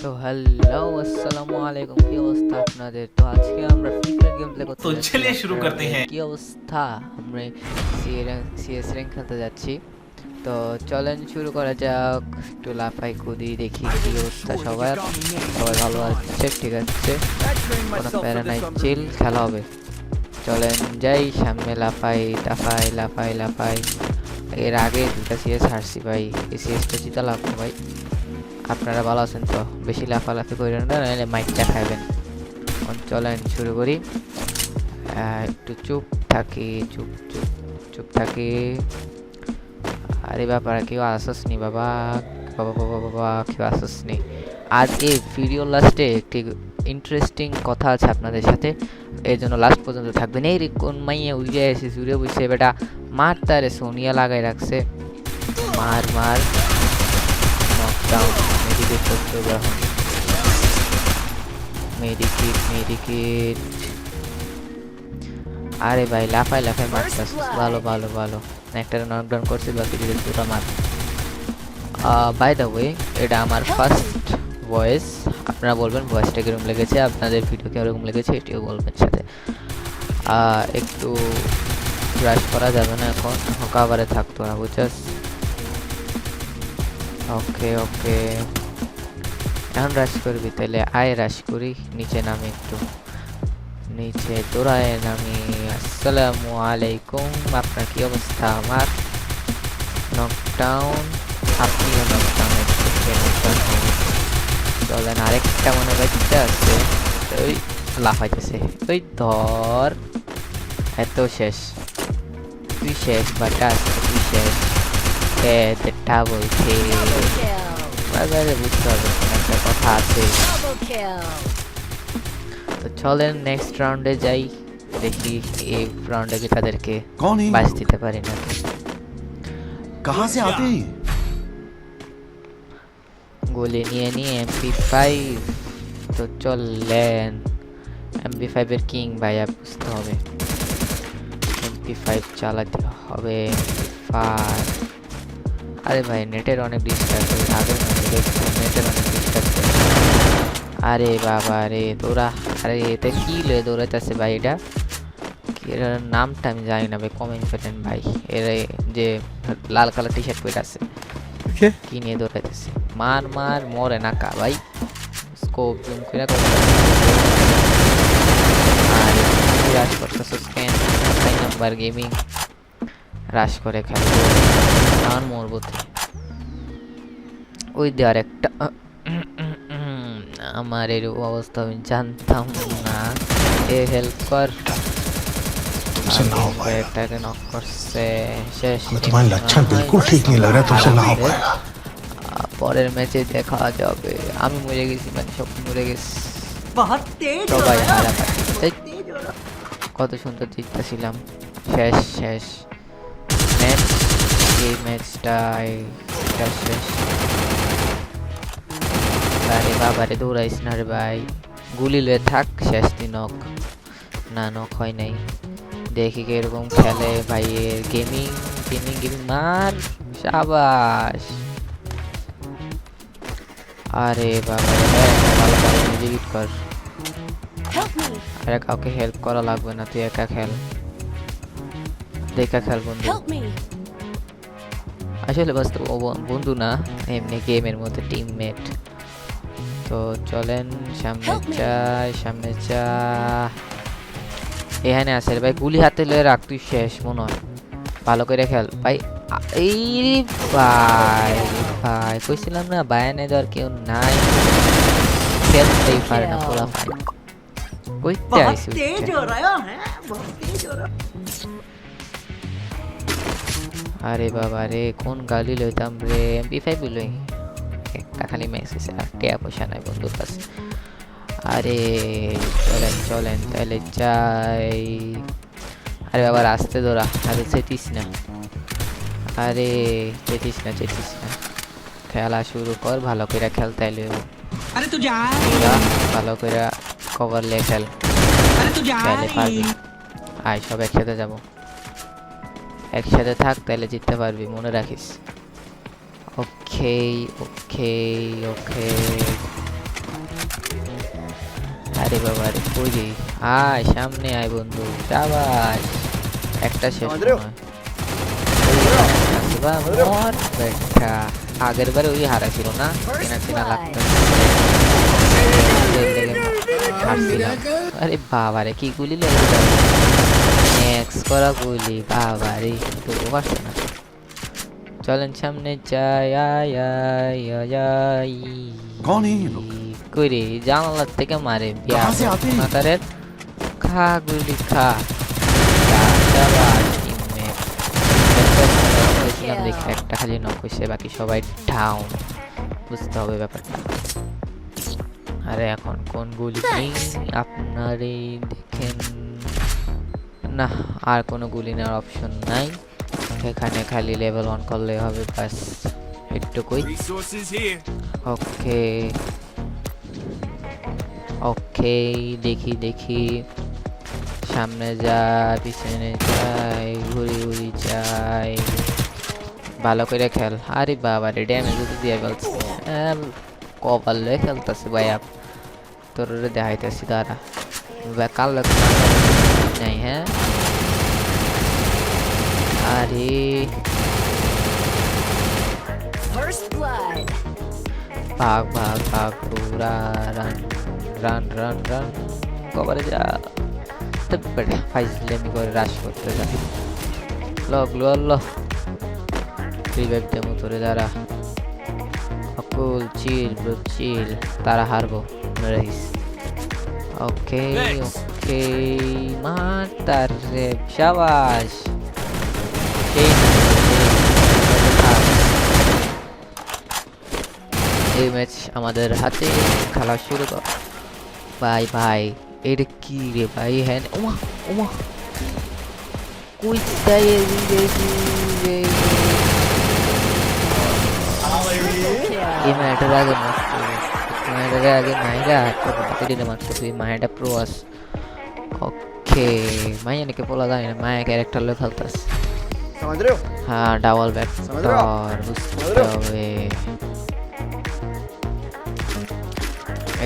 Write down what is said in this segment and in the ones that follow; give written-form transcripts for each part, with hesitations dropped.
তো হ্যালো আসসালামু আলাইকুম, কি অবস্থা আপনাদের? তো আজকে আমরা ফ্রি ফায়ার গেম প্লে করতে तो যাচ্ছি। चलिए शुरू करते আপনাদের हैं। কি অবস্থা? আমরা সিএস র্যাঙ্ক খেলতে যাচ্ছি। তো চলেন শুরু করা যাক। একটু লাফাই কুদি দেখি কি অবস্থা সবার। সবাই ভালো আছে? ঠিক আছে, কোনো প্যারা নাই, চিল খেলা হবে। চলেন যাই সামনে, লাফাই লাফাই লাফাই লাফাই। এর আগে দুটা সিএস হারছি ভাই, এই সিএসটা জিতা লাগবে ভাই। আপনারা ভালো আছেন তো? বেশি লাফালাফি করেন না, নাহলে মাইকটা খাইবেন। চলেন শুরু করি। একটু চুপ থাকি, চুপ চুপ চুপ থাকি। আরে ব্যাপার, কেউ আসস নি বাবা, বাবা বাবা বাবা, কেউ আসস নি। আর এই ভিডিও লাস্টে একটি ইন্টারেস্টিং কথা আছে আপনাদের সাথে, এর জন্য লাস্ট পর্যন্ত থাকবেন। এই রে কোন মাইয়া উড়ে এসে জুড়ে বসে বেটা, মার তারে সোনিয়া লাগাই রাখছে। মার মার, নকডাউন, মেডিকেট করতে হবে এখন। মেডিকেট মেডিকেট। আরে ভাই লাফাই লাফাই মারতাস, ভালো ভালো ভালো। একটা নকডাউন করছিল, বাকি দুটো মার। বাই দ্য ওয়ে, এটা আমার ফার্স্ট ভয়েস। আপনারা বলবেন ভয়েসটা কীরকম লেগেছে, আপনাদের ভিডিও কীরকম লেগেছে, এটিও বলবেন সাথে। একটু রাশ করা যাবে না এখন, কাভারে থাকতো না, বুঝছাস? ওকে ওকে, এখন রাশ করবি তাহলে আয়, রাশ করি। নিচে নামে একটু, নিচে দৌড়ায় নামি। আসসালামু আলাইকুম, আপনার কি অবস্থা? আমার নকডাউন, আপনিও নকডাউন হচ্ছে। চলেন আরেকটা মনে বাচ্চা আছে, ওই লাফাইতেছে, ওই ধর। এত শেষ, তুই শেষ বাটা, তুই শেষ। এটা বলছে বাজারে, বুঝতে হবে একটা কথা আছে। তো চলেন নেক্সট রাউন্ডে যাই, দেখি এই রাউন্ডে কি তাদেরকে कौन है ये বাঁচ लोग? দিতে পারি না। कहाँ से आते हैं ये? গুলি নিয়ে নিয়ে MP5। তো চললেন, MP5 এর কিং ভাইয়া বুঝতে হবে। MP5 চালাতে হবে। MP5, আরে ভাই নেটের অনেক ডিস্টার্ব, আগের মধ্যে দেখছি নেটের অনেক ডিস্টার্ব। আরে বাবা রে তোরা, আরে এটা কি লয়ে দৌড়াইতেছে ভাই? এটা কি, এর নামটা আমি জানি না ভাই, কমেন্ট করেন ভাই। এর যে লাল কালার টি শার্ট পরে আছে, কি নিয়ে দৌড়াইতেছে? মার মার, মরে না কা ভাই। স্কোপ জুম করে আরে রাশ করতেছে, স্ক্যান 6 নাম্বার গেমিং রাশ করে খেলবে, আর মরবো। ওই দিয়ে আরেকটা। আমার এর অবস্থা আমি জানতাম না। এ হেল্প কর, तुमसे ना हो पाएगा। একটাকে নক করছে, শেষ। हमें तुम्हारे लक्षण बिल्कुल ठीक नहीं लग रहा, तुमसे ना हो पाएगा। পরের ম্যাচে দেখা যাবে। আমি মরে গেছি, মানে সব মরে গেছি, बहुत तेज हो সবাই रहा হারা। है, तेज हो रहा কত সুন্দর জিততেছিলাম। শেষ শেষ ম্যাচ, এই ম্যাচটাই শেষ শেষ। আরে বাবারে দৌড়াইস না রে ভাই, গুলি লয়ে থাক। শেষ দিন নক, না নক হয় নাই। দেখি কিরকম খেলে ভাই, গেমিং গেমিং গেমিং, মার, শাবাশ। আরে বাবা ভালো ভালো মিউজিক কর। আরে কাউকে হেল্প করা লাগবে না, তুই একা খেল, দেখা খেল বন্ধু। আসলে বাস্তব বন্ধু না, এমনি গেমের মধ্যে টিমমেট। তো চলেন সামনে যাই, সামনে যা। এখানে আছে রে ভাই, গুলি হাতে লয়ে রাখ, তুই শেষ মনে হয়। ভালো করে খেল ভাই। এই ভাই ভাই, কইছিলাম না বায়ানে দেওয়ার কেউ নাই, খেলতেই পারে না পোলা ভাই। কইতে बहुत আইছি तेज हो रहा है, बहुत तेज हो रहा है। আরে বাবা রে, কোন গালি লইতাম রে? MP5 লই, একটা খালি মেসেজ, আর টিয়া পয়সা নাই বন্ধুর কাছে। আরে চলেন চলেন তাহলে যাই। আরে বাবা রাস্তে ধরা, আরে চেতিস না, আরে চেতিস না চেতিস না, খেলা শুরু কর, ভালো করে খেল তাইলে। अरे तू जा ভালো করে কভার লে খেল, अरे तू जा তাইলে পারবি। আয় সব একসাথে যাব, একসাথে থাক, তাইলে জিততে পারবি, মনে রাখিস। ওকে ওকে ওকে, আরে বাবা রে কই রে? আয় সামনে আয় বন্ধু, শাবাশ। একটা শেষ समझ रहे हो? নয়। বাহ, মর বেটা। আগের বারে ওই হারা ছিল না, চেনা চেনা লাগতো। হারছিলাম। আরে বাবা রে কি গুলি লেগে গেল। নেক্স করা গুলি বাবা রে, তো পারছে না। চলেন সামনে যাই, আয় আয় আয় আয়। कौन है ये लोग? কই রে? জানালার থেকে মারে বিয়া कहाँ से आते हैं? মাতারের। খা গুলি খা। শাবাশ টিমমেট। দেখে একটা খালি নক হইছে, বাকি সবাই ডাউন। বুঝতে হবে ব্যাপারটা। আরে এখন কোন গুলি নেই আপনারই দেখেন না, আর কোনো গুলি নেওয়ার অপশন নাই এখানে, খালি লেভেল 1 করলে হবে বাস, এটুকুই। ওকে ওকে, দেখি দেখি, সামনে যাই পিছনে যাই, ঘুরি ঘুরি যাই, ভালো করে খেল। আরে বাবা রে, ড্যামেজ তো দিয়ে ফেলছে। কপাল লয়ে খেলতেছে ভাইয়া, তোর দেখাইতেছি তারা কাল নাই। হ্যাঁ আরে ভাগ ভাগ ভাগ পুরা, রান রান রান রান, কবারে যা। ফাইজলেমি করে রাশ করতে যা, লগলো আল্লাহ রিভাইভ দেবো তোরে দাঁড়া। অকুল চিল ব্রো চিল, তারা হারবো রাইস। ওকে ওকে, মাতার রে, শাবাশ। এই ম্যাচ আমাদের হাতে, খেলা শুরু কর ভাই। ভাই এটা কি রে ভাই? হ্যাঁ ওমা ওমা, কই তাই এই ম্যাটার আগে মারতো, ম্যাটার আগে মাইরা কেটে মারতো। তুই মায়াটা প্রো আস। ওকে, মাইয়া নাকি বলা যায় না, মায়া ক্যারেক্টার লোক খেলতাস। समझ रहे हो? হ্যাঁ ডাবল ভেক্টর, বুঝতে হবে।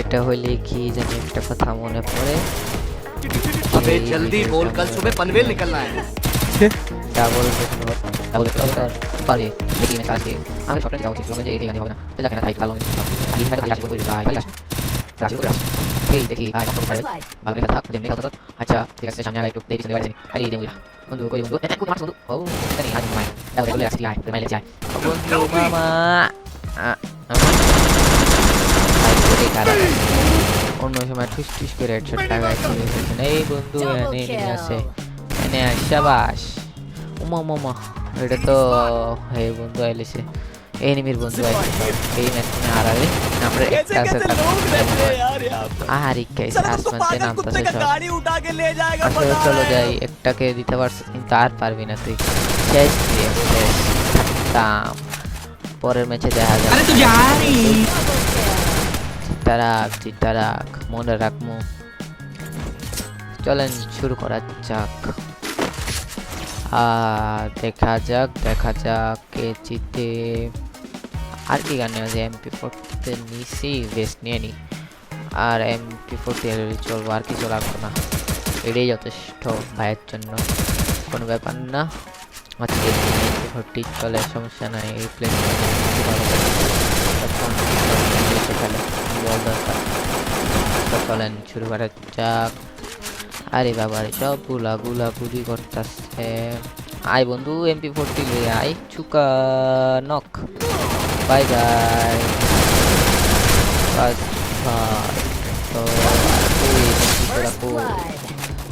এটা হইলে কি জানি একটা কথা মনে পড়ে। अबे जल्दी बोल, कल सुबह पनवेल निकलना है। ডাবল ভেক্টর পারে দেখি না কাছে। আমি সবটা যাও ঠিক আছে, এই গানি হবে না তো জানা তাই ভালো আমি হাতে কাজ করে যাই ভাই। রাজু করে এই দেখি আই কত পারে বাগলে থাক যেমনি কথা। আচ্ছা ঠিক আছে, সামনে আগে একটু দেখি শুনে বাড়ি আই দেই বন্ধু। বন্ধু কই বন্ধু একটু মাছ বন্ধু। ও জানি আজ মাই দাও বলে আসি আই মাইলে যাই বন্ধু মামা। আই কারা অন্য সময় ঠুস ঠুস করে হেডশট লাগাই চলে গেছেন। এই বন্ধু এনে আছে, এনে শাবাশ। ওমা মামা, এটা তো হে বন্ধু আইলেছে, এনিমির বন্ধু আইলেছে। এই ম্যাচ মনে হারাবে আমরা একটা আছে আহারি কেস আসমানতে নামতেছে সব। আসলে চলো যাই, একটাকে দিতে পারছিস কিন্তু আর পারবি না তুই, শেষ দিয়ে শেষ থাম। পরের ম্যাচে দেখা যাবে। अरे तू जा रही চিত্তারাক মনে রাখমু। চলেন শুরু করা যাক। দেখা যাক কে জিতে। আর কি গান আছে? MP40 নিছি, বেস্ট নিয়ে নি। আর MP40 চলবো, আর কিছু লাগবে না, এটাই যথেষ্ট ভাইয়ের জন্য, কোনো ব্যাপার না। আজকে MP40 চলে, সমস্যা নাই। এই প্লেন চলেন শুরু করা যাক। আরে বাবা রে, সব গুলি করতেছে। আয় বন্ধু MP40 লই আয়, চুকা নক, বাই বাই। তো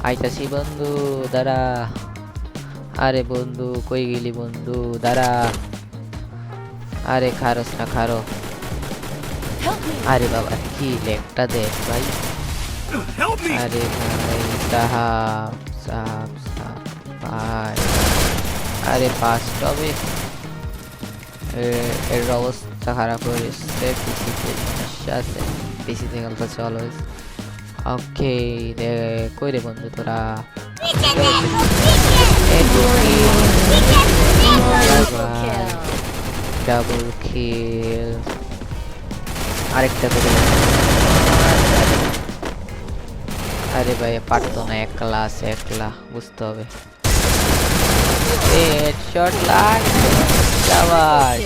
আইতাছি বন্ধু, দাঁড়া। আরে বন্ধু কই গেলি বন্ধু, দাঁড়া। আরে খারস না খারো। আরে বাবা কি লেগটা দেখ ভাই। আরে ভাই সাহাব সাহাব সাহাব ভাই, আরে ফার্স্ট হবে। এর অবস্থা খারাপ হয়েছে, পিসিতে সমস্যা আছে, পিসিতে খেলতেছে অলওয়েজ। ওকে কই রে বন্ধু তোরা? ডাবল কিল, আরেকটা করে আরে ভাই পারতো না, একলা আছে, একলা বুঝতে হবে। হেডশট লাগ শাবাশ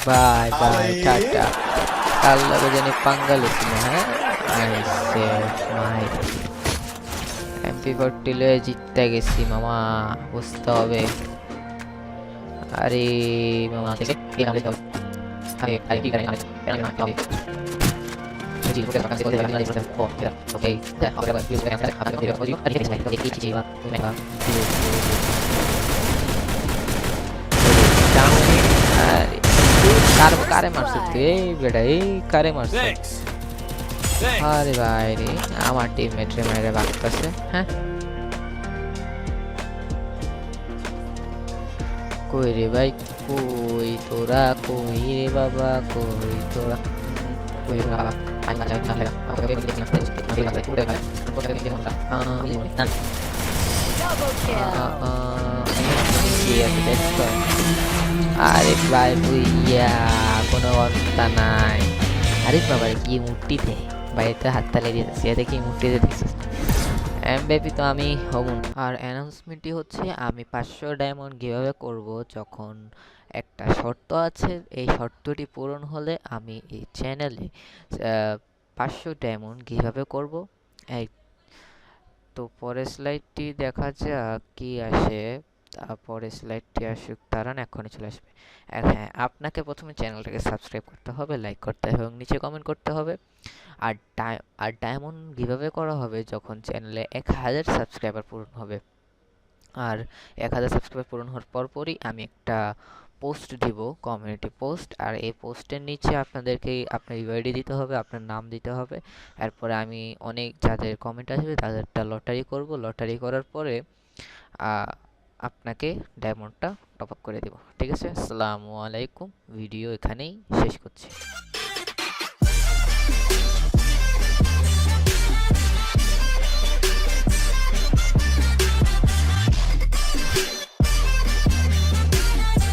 বাই বাই টাটা। কাল লাগে জানি পাঙ্গালি ছিল। হ্যাঁ নাইস মাই MP40 লয়ে জিততে গেছি মামা, বুঝতে হবে। আরে মামা দেখে কি নাম লিখতে হবে। আরে আরে কি করে নাম লিখতে হবে। जी ओके काका से बोलते हैं ना ओ ओके ओके बस प्लीज मैं आपका वीडियो को अरे ये चाहिए एक चीज है मैं का কার কারে মারছিস তুই এই বেটা, এই কারে মারছিস? আরে ভাই রে আমার টিমমেট রে মেরে ভাগতাছে। হ্যাঁ কই রে ভাই, কই তোরা, কই রে বাবা, কই তোরা, কই বাবা। আমি বাঁচাই না লাগা আমাকে বের করে দিলাম আমি বাঁচাই পুরো ভাই কোথায় গিয়ে আমরা না আরে ভাই বুইয়া কোনো অবস্থা নাই। আরে বাবা কি মূর্তিতে বাড়িতে হাত তালে দিয়েছে, সে দেখি মূর্তিতে দেখছিস এমবিপি তো আমি হব। আর অ্যানাউন্সমেন্টটি হচ্ছে আমি 500 ডায়মন্ড কিভাবে করব, যখন একটা শর্ত আছে, এই শর্তটি পূরণ হলে আমি এই চ্যানেলে 500 ডায়মন্ড কিভাবে করব। এই তো পরের স্লাইডটি দেখা যাক কি আসে। তারপরে স্লাইডটি আসুক, দাঁড়ান এখনই চলে আসবে। আর হ্যাঁ, আপনাকে প্রথমে চ্যানেলটাকে সাবস্ক্রাইব করতে হবে, লাইক করতে হবে এবং নিচে কমেন্ট করতে হবে। আর ডায়মন্ড কিভাবে করা হবে যখন চ্যানেলে 1000 সাবস্ক্রাইবার পূরণ হবে। আর 1000 সাবস্ক্রাইবার পূরণ হওয়ার পরপরই আমি একটা পোস্ট দিব, কমিউনিটি পোস্ট। আর এই পোস্টের নিচে আপনাদেরকে আপনার ইউআইডি দিতে হবে, আপনার নাম দিতে হবে। এরপরে আমি অনেক যাদের কমেন্ট আসবে তাদেরটা লটারি করব, লটারি করার পরে আপনাকে ডায়মন্ডটা টপ আপ করে দেব। ঠিক আছে, আসসালামু আলাইকুম, ভিডিও এখানেই শেষ করছি।